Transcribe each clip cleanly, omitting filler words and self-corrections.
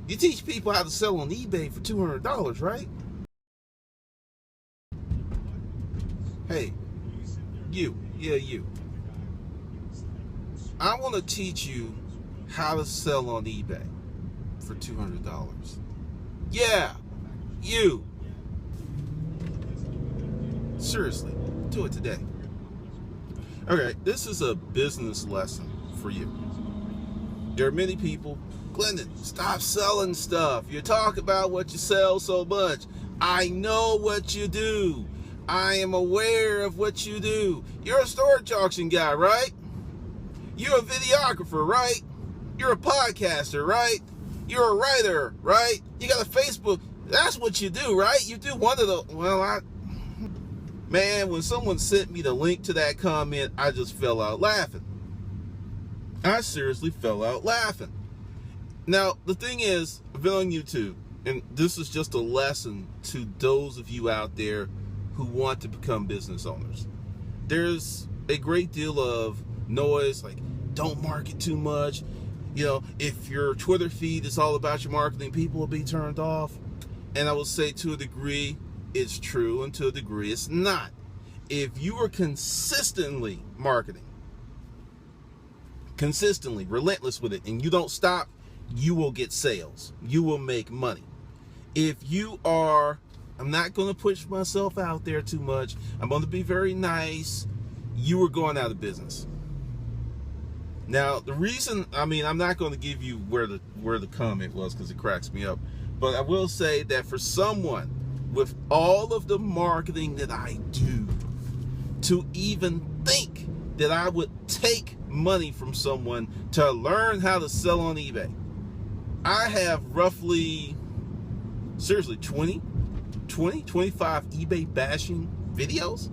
You teach people how to sell on eBay for $200, right? Hey, you. I want to teach you how to sell on eBay for $200. Yeah, you. Seriously, do it today. Okay, this is a business lesson for you. There are many people, Glendon, stop selling stuff. You talk about what you sell so much. I know what you do. I am aware of what you do. You're a storage auction guy, right? You're a videographer, right? You're a podcaster, right? You're a writer, right? You got a Facebook. That's what you do, right? You do one of the, man, when someone sent me the link to that comment, I just fell out laughing. I seriously fell out laughing. Now, the thing is, I've been on YouTube, and this is just a lesson to those of you out there who want to become business owners. There's a great deal of noise, like, don't market too much. You know, if your Twitter feed is all about your marketing, people will be turned off. And I will say, to a degree, it's true, and to a degree, it's not. If you are consistently marketing, consistently, relentless with it, and you don't stop, you will get sales. You will make money. If you are, I'm not going to push myself out there too much. I'm going to be very nice. You are going out of business. Now, the reason, I'm not going to give you where the comment was because it cracks me up. But I will say that for someone with all of the marketing that I do, to even think that I would take money from someone to learn how to sell on eBay. I have roughly, seriously, 25 eBay bashing videos.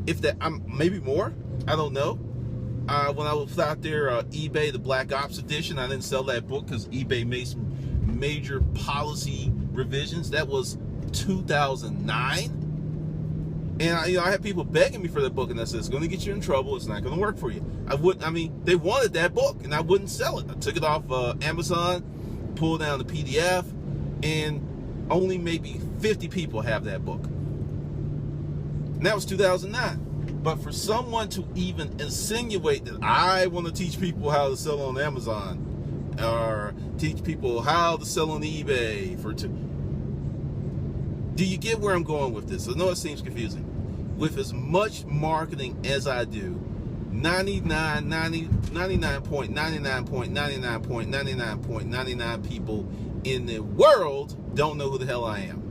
If that, maybe more, I don't know. When I was out there, eBay, the Black Ops edition, I didn't sell that book because eBay made some major policy revisions. That was 2009. And I had people begging me for that book, and I said, it's going to get you in trouble. It's not going to work for you. They wanted that book, and I wouldn't sell it. I took it off Amazon, pulled down the PDF, and only maybe 50 people have that book. And that was 2009. But for someone to even insinuate that I want to teach people how to sell on Amazon, or teach people how to sell on eBay do you get where I'm going with this? I know it seems confusing. With as much marketing as I do, 99.99.99.99.99 people in the world don't know who the hell I am.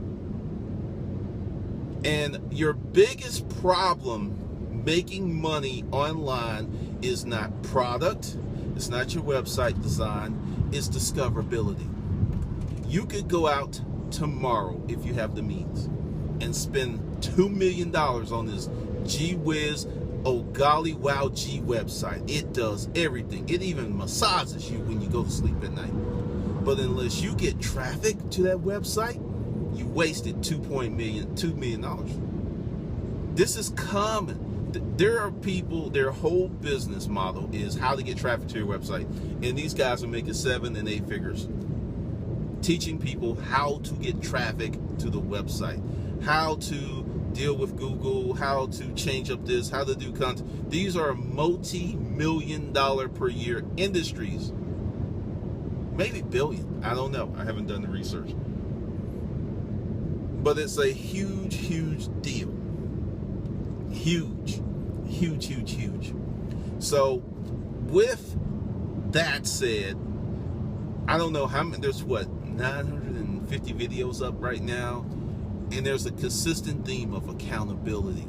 And your biggest problem making money online is not product, it's not your website design, it's discoverability. You could go out tomorrow, if you have the means, and spend $2 million on this gee whiz, oh golly wow gee website. It does everything. It even massages you when you go to sleep at night. But unless you get traffic to that website, you wasted $2 million. This is common. There are people, their whole business model is how to get traffic to your website, and these guys are making 7 and 8 figures teaching people how to get traffic to the website, how to deal with Google, how to change up this, how to do content. These are multi-million-dollar per year industries, maybe billion. I don't know. I haven't done the research. But it's a huge, huge deal. Huge. So with that said, I don't know how many, there's 950 videos up right now, and there's a consistent theme of accountability.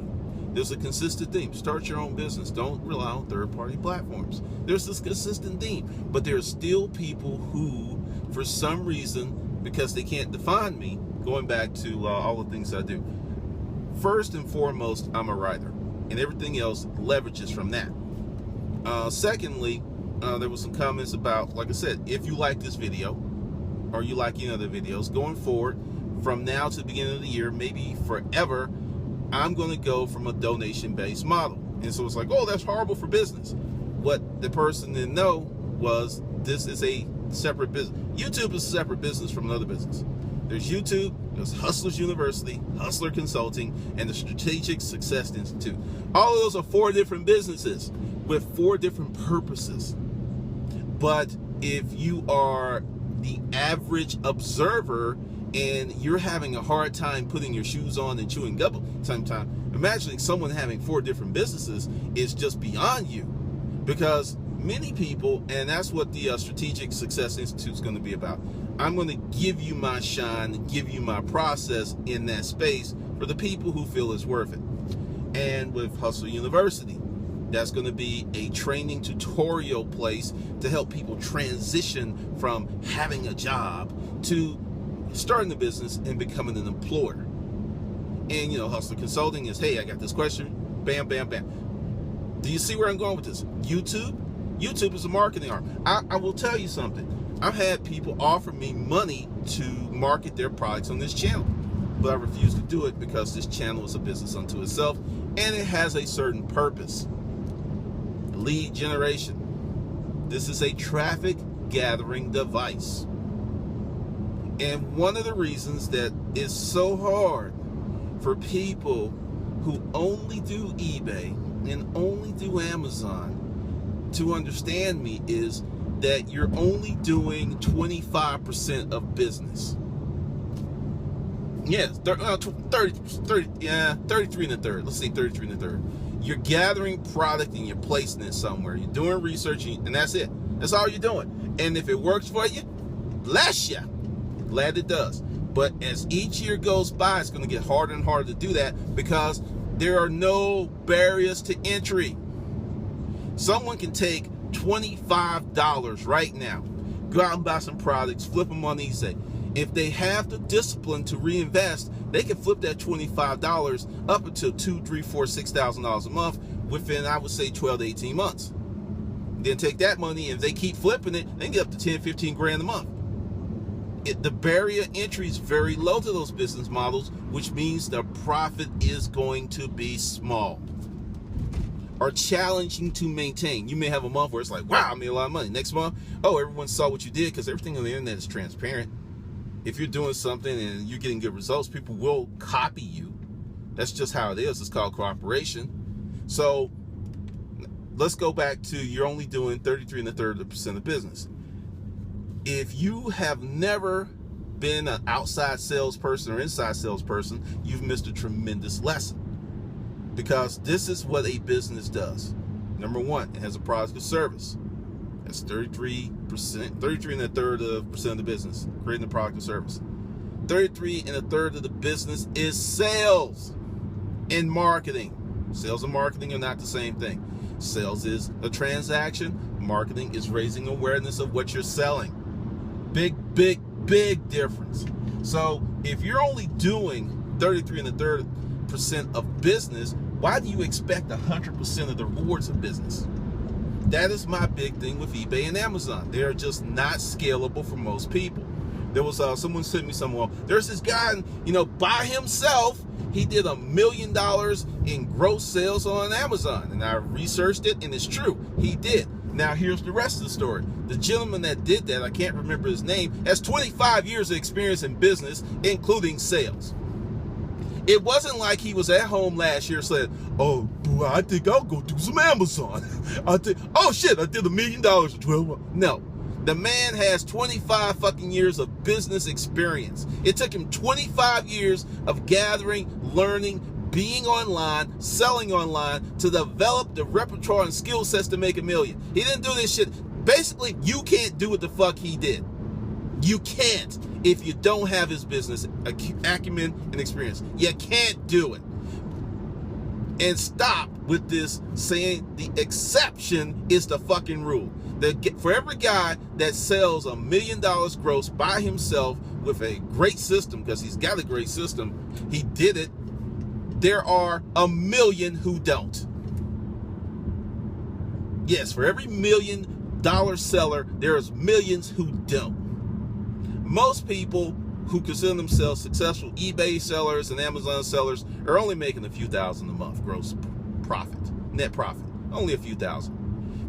There's a consistent theme. Start your own business. Don't rely on third-party platforms. There's this consistent theme, but there's still people who, for some reason, because they can't define me, going back to all the things I do. First and foremost, I'm a writer, and everything else leverages from that. Secondly, there was some comments about, like I said, if you like this video, or you like any other videos, going forward, from now to the beginning of the year, maybe forever, I'm going to go from a donation-based model. And so it's like, oh, that's horrible for business. What the person didn't know was this is a separate business. YouTube is a separate business from another business. There's YouTube, there's Hustlers University, Hustler Consulting, and the Strategic Success Institute. All of those are 4 different businesses with 4 different purposes. But if you are the average observer and you're having a hard time putting your shoes on and chewing gum at the same time, imagining someone having 4 different businesses is just beyond you. Because many people, and that's what the Strategic Success Institute is going to be about. I'm going to give you my shine, give you my process in that space for the people who feel it's worth it. And with Hustle University, that's going to be a training tutorial place to help people transition from having a job to starting a business and becoming an employer. And, Hustler Consulting is, hey, I got this question, bam, bam, bam. Do you see where I'm going with this? YouTube is a marketing arm. I will tell you something. I've had people offer me money to market their products on this channel, but I refuse to do it because this channel is a business unto itself and it has a certain purpose. Lead generation. This is a traffic gathering device. And one of the reasons that it's so hard for people who only do eBay and only do Amazon to understand me is that you're only doing 25% of business. Yes, 33 and a third. Let's say 33 and a third. You're gathering product and you're placing it somewhere. You're doing research and that's it. That's all you're doing. And if it works for you, bless you. Glad it does. But as each year goes by, it's going to get harder and harder to do that because there are no barriers to entry. Someone can take $25 right now, go out and buy some products, flip them on eBay. If they have the discipline to reinvest, they can flip that $25 up until $2,000, $3,000, $4,000, $6,000 a month within, I would say, 12 to 18 months. Then take that money, and if they keep flipping it, they can get up to 10, 15 grand a month. The barrier entry is very low to those business models, which means the profit is going to be small or challenging to maintain. You may have a month where it's like, wow, I made a lot of money. Next month, oh, everyone saw what you did because everything on the internet is transparent. If you're doing something and you're getting good results, people will copy you. That's just how it is. It's called cooperation. So let's go back to you're only doing 33 and a third % of business. If you have never been an outside salesperson or inside salesperson, you've missed a tremendous lesson. Because this is what a business does. Number one, it has a product or service. That's 33% and a third of the business, creating a product or service. 33 and a third of the business is sales and marketing. Sales and marketing are not the same thing. Sales is a transaction. Marketing is raising awareness of what you're selling. Big difference. So if you're only doing 33 and a third % of business, why do you expect 100% of the rewards of business? That is my big thing with eBay and Amazon. They are just not scalable for most people. There was someone sent me somewhere. There's this guy, by himself, he did $1 million in gross sales on Amazon, and I researched it, and it's true. He did. Now here's the rest of the story. The gentleman that did that, I can't remember his name, has 25 years of experience in business, including sales. It wasn't like he was at home last year saying, oh, boy, I think I'll go do some Amazon. I did $1 million in 12 months. No, the man has 25 fucking years of business experience. It took him 25 years of gathering, learning, being online, selling online to develop the repertoire and skill sets to make $1 million. He didn't do this shit. Basically, you can't do what the fuck he did. You can't if you don't have his business acumen and experience. You can't do it. And stop with this saying the exception is the fucking rule. For every guy that sells $1 million gross by himself with a great system, because he's got a great system, he did it, there are 1 million who don't. Yes, for every $1 million seller, there's millions who don't. Most people who consider themselves successful eBay sellers and Amazon sellers are only making a few thousand a month gross profit, net profit, only a few thousand.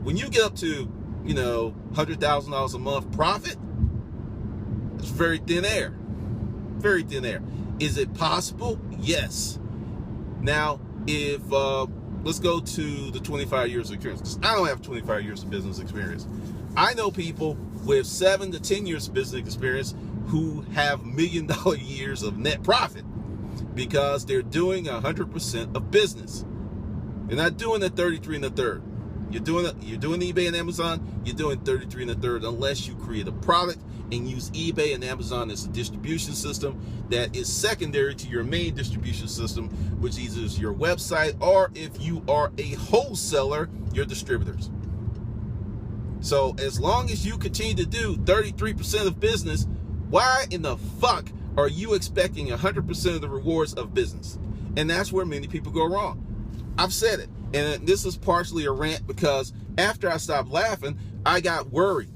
When you get up to $100,000 a month profit, it's very thin air. Very thin air. Is it possible? Yes. Now, if let's go to the 25 years of experience, because I don't have 25 years of business experience. I know people with 7 to 10 years of business experience who have $1 million years of net profit because they're doing 100% of business. You're not doing the 33 and a third. You're doing eBay and Amazon, you're doing 33 and a third unless you create a product and use eBay and Amazon as a distribution system that is secondary to your main distribution system, which either is your website or, if you are a wholesaler, your distributors. So as long as you continue to do 33% of business, why in the fuck are you expecting 100% of the rewards of business? And that's where many people go wrong. I've said it, and this is partially a rant because after I stopped laughing, I got worried.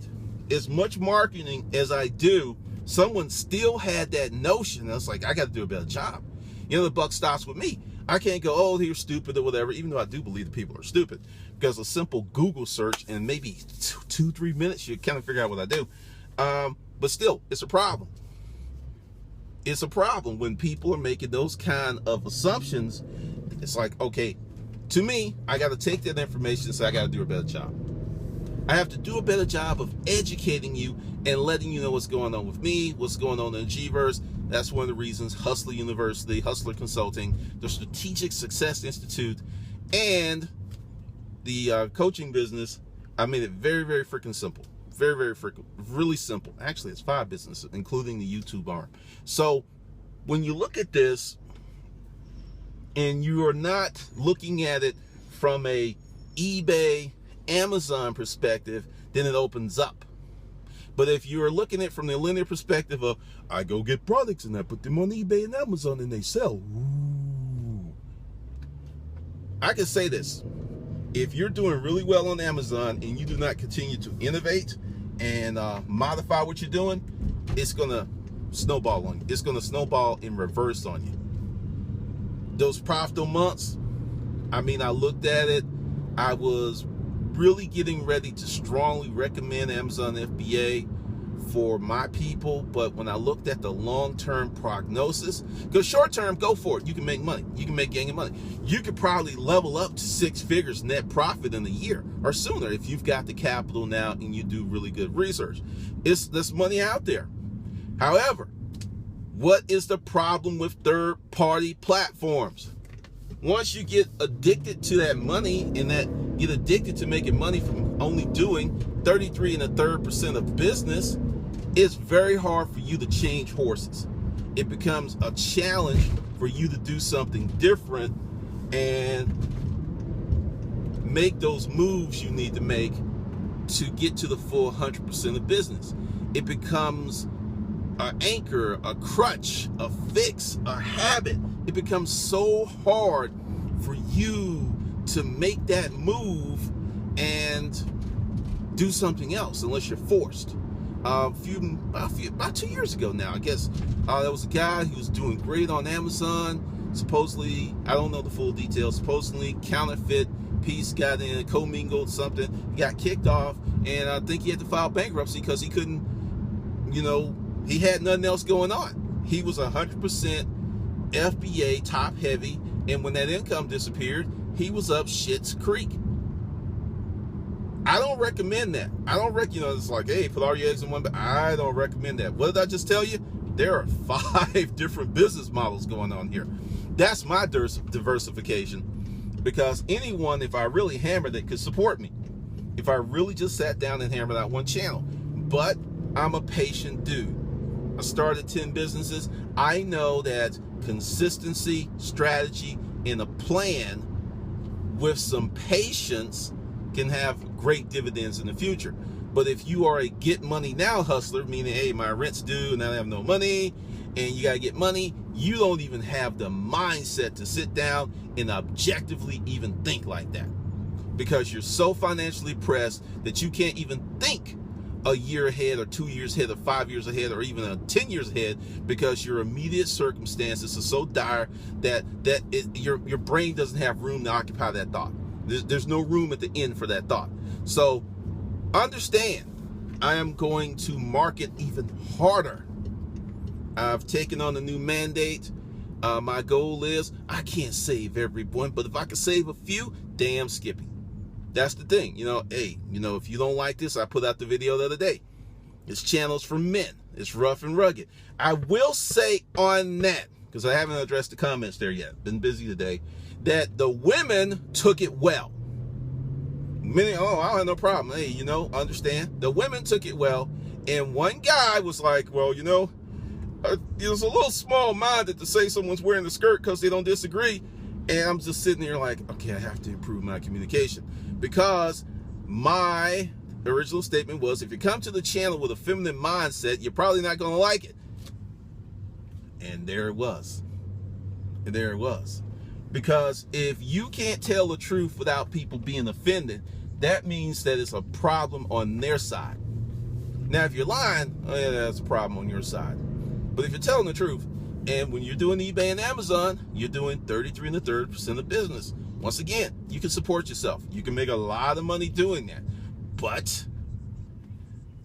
As much marketing as I do, someone still had that notion. I was like, I got to do a better job. The buck stops with me. I can't go, oh, you're stupid or whatever, even though I do believe that people are stupid. Because a simple Google search in maybe 2-3 minutes, you kind of figure out what I do. But still, it's a problem. It's a problem when people are making those kind of assumptions. It's like, okay, to me, I got to take that information and say I got to do a better job. I have to do a better job of educating you and letting you know what's going on with me, what's going on in the G-verse. That's one of the reasons Hustler University, Hustler Consulting, the Strategic Success Institute, and the coaching business, I made it very, very freaking simple. Very, very freaking, really simple. Actually, it's 5 businesses, including the YouTube arm. So when you look at this, and you are not looking at it from a eBay, Amazon perspective, then it opens up. But if you're looking at it from the linear perspective of, I go get products and I put them on eBay and Amazon and they sell. Ooh. I can say this. If you're doing really well on Amazon and you do not continue to innovate and modify what you're doing, it's going to snowball on you. It's going to snowball in reverse on you. Those profitable months, I looked at it. I was really getting ready to strongly recommend Amazon FBA for my people. But when I looked at the long-term prognosis, because short-term, go for it. You can make money. You can make gang of money. You could probably level up to 6 figures net profit in a year or sooner if you've got the capital now and you do really good research. There's money out there. However, what is the problem with third-party platforms? Once you get addicted to that money and that get addicted to making money from only doing 33 and a third % of business, it's very hard for you to change horses. It becomes a challenge for you to do something different and make those moves you need to make to get to the full 100% of business. It becomes an anchor, a crutch, a fix, a habit. It becomes so hard for you to make that move and do something else unless you're forced. About 2 years ago now, I guess, there was a guy who was doing great on Amazon. Supposedly, I don't know the full details, supposedly counterfeit piece got in, commingled something, he got kicked off, and I think he had to file bankruptcy because he couldn't, he had nothing else going on. He was 100% FBA top heavy, and when that income disappeared, he was up shit's creek. I don't recommend that. I don't recommend, it's like, hey, put all your eggs in one basket. I don't recommend that. What did I just tell you? There are 5 different business models going on here. That's my diversification, because anyone, if I really hammered it, could support me. If I really just sat down and hammered out one channel. But I'm a patient dude. I started 10 businesses. I know that consistency, strategy, and a plan with some patience can have great dividends in the future. But if you are a get money now hustler, meaning, hey, my rent's due and I have no money, and you got to get money, you don't even have the mindset to sit down and objectively even think like that, because you're so financially pressed that you can't even think a year ahead or 2 years ahead or 5 years ahead or even 10 years ahead, because your immediate circumstances are so dire that your brain doesn't have room to occupy that thought. There's no room at the end for that thought. So understand, I am going to market even harder. I've taken on a new mandate. My goal is I can't save everyone, but if I can save a few, damn Skippy. That's the thing. Hey, if you don't like this, I put out the video the other day. This channel's for men. It's rough and rugged. I will say on that, because I haven't addressed the comments there yet, been busy today, that the women took it well. Many, I don't have no problem. Hey, understand. The women took it well. And one guy was like, well, it was a little small-minded to say someone's wearing a skirt because they don't disagree. And I'm just sitting there like, okay, I have to improve my communication. Because my original statement was, if you come to the channel with a feminine mindset, you're probably not going to like it. And there it was. And there it was. Because if you can't tell the truth without people being offended, that means that it's a problem on their side. Now, if you're lying, yeah, that's a problem on your side. But if you're telling the truth, and when you're doing eBay and Amazon, you're doing 33 1/3% of business. Once again, you can support yourself. You can make a lot of money doing that. But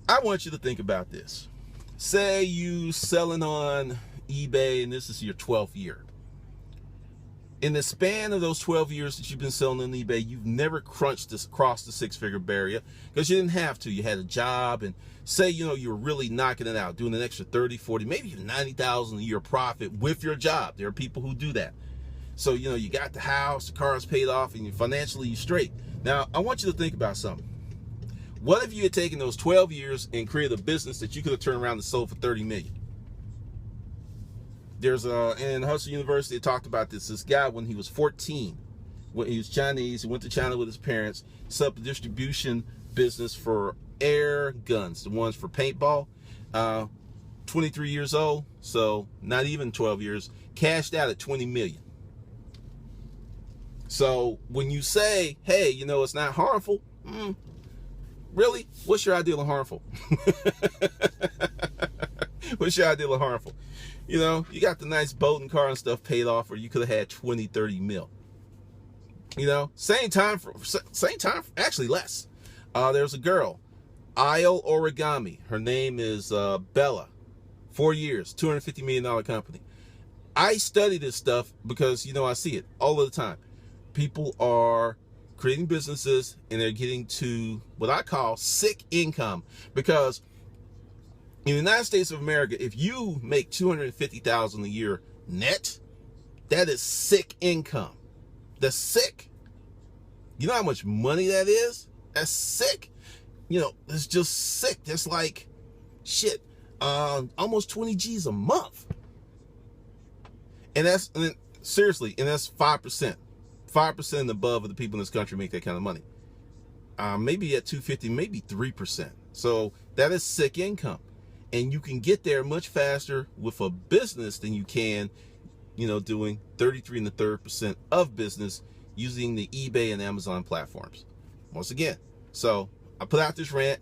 I want you to think about this. Say you selling on eBay and this is your 12th year. In the span of those 12 years that you've been selling on eBay, you've never crossed the 6-figure barrier because you didn't have to. You had a job, and say, you were really knocking it out, doing an extra 30, 40, maybe even 90,000 a year profit with your job. There are people who do that. So, you got the house, the car's paid off, and financially you're straight. Now, I want you to think about something. What if you had taken those 12 years and created a business that you could have turned around and sold for $30 million? There's in Hustle University, they talked about this. This guy, when he was 14, when he was Chinese, he went to China with his parents, set up a distribution business for air guns, the ones for paintball. 23 years old, so not even 12 years, cashed out at 20 million. So when you say, hey, it's not harmful, really? What's your ideal of harmful? What's your ideal of harmful? You got the nice boat and car and stuff paid off, or you could have had 20, 30 mil. Same time, actually less. There's a girl, Isle Origami. Her name is Bella. 4 years, $250 million company. I study this stuff because, I see it all of the time. People are creating businesses and they're getting to what I call sick income, because in the United States of America, if you make $250,000 a year net, that is sick income. That's sick. You know how much money that is? That's sick. It's just sick. That's like shit. Almost 20 G's a month. And that's seriously, and that's 5%. 5% and above of the people in this country make that kind of money. Maybe at 250, maybe 3%. So that is sick income. And you can get there much faster with a business than you can, doing 33 1/3% of business using the eBay and Amazon platforms. Once again, so I put out this rant.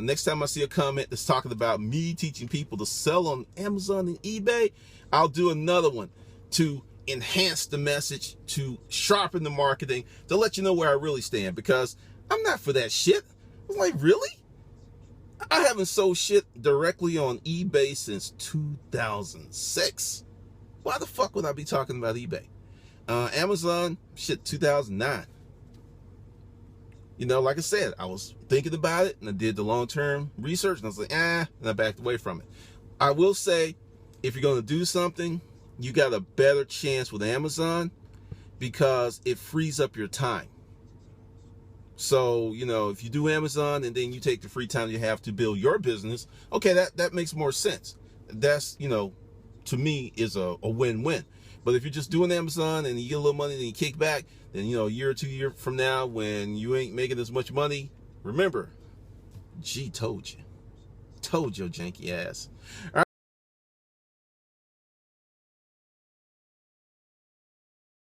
Next time I see a comment that's talking about me teaching people to sell on Amazon and eBay, I'll do another one to enhance the message, to sharpen the marketing, to let you know where I really stand, because I'm not for that shit. I'm like, really? I haven't sold shit directly on eBay since 2006. Why the fuck would I be talking about eBay? Amazon, shit, 2009. Like I said, I was thinking about it and I did the long-term research and I was like, and I backed away from it. I will say, if you're going to do something, you got a better chance with Amazon because it frees up your time. So, if you do Amazon and then you take the free time you have to build your business, okay, that makes more sense. That's, to me, is a win-win. But if you're just doing Amazon and you get a little money and you kick back, then, a year or 2 years from now, when you ain't making as much money, remember, G told you. Told your janky ass. All right.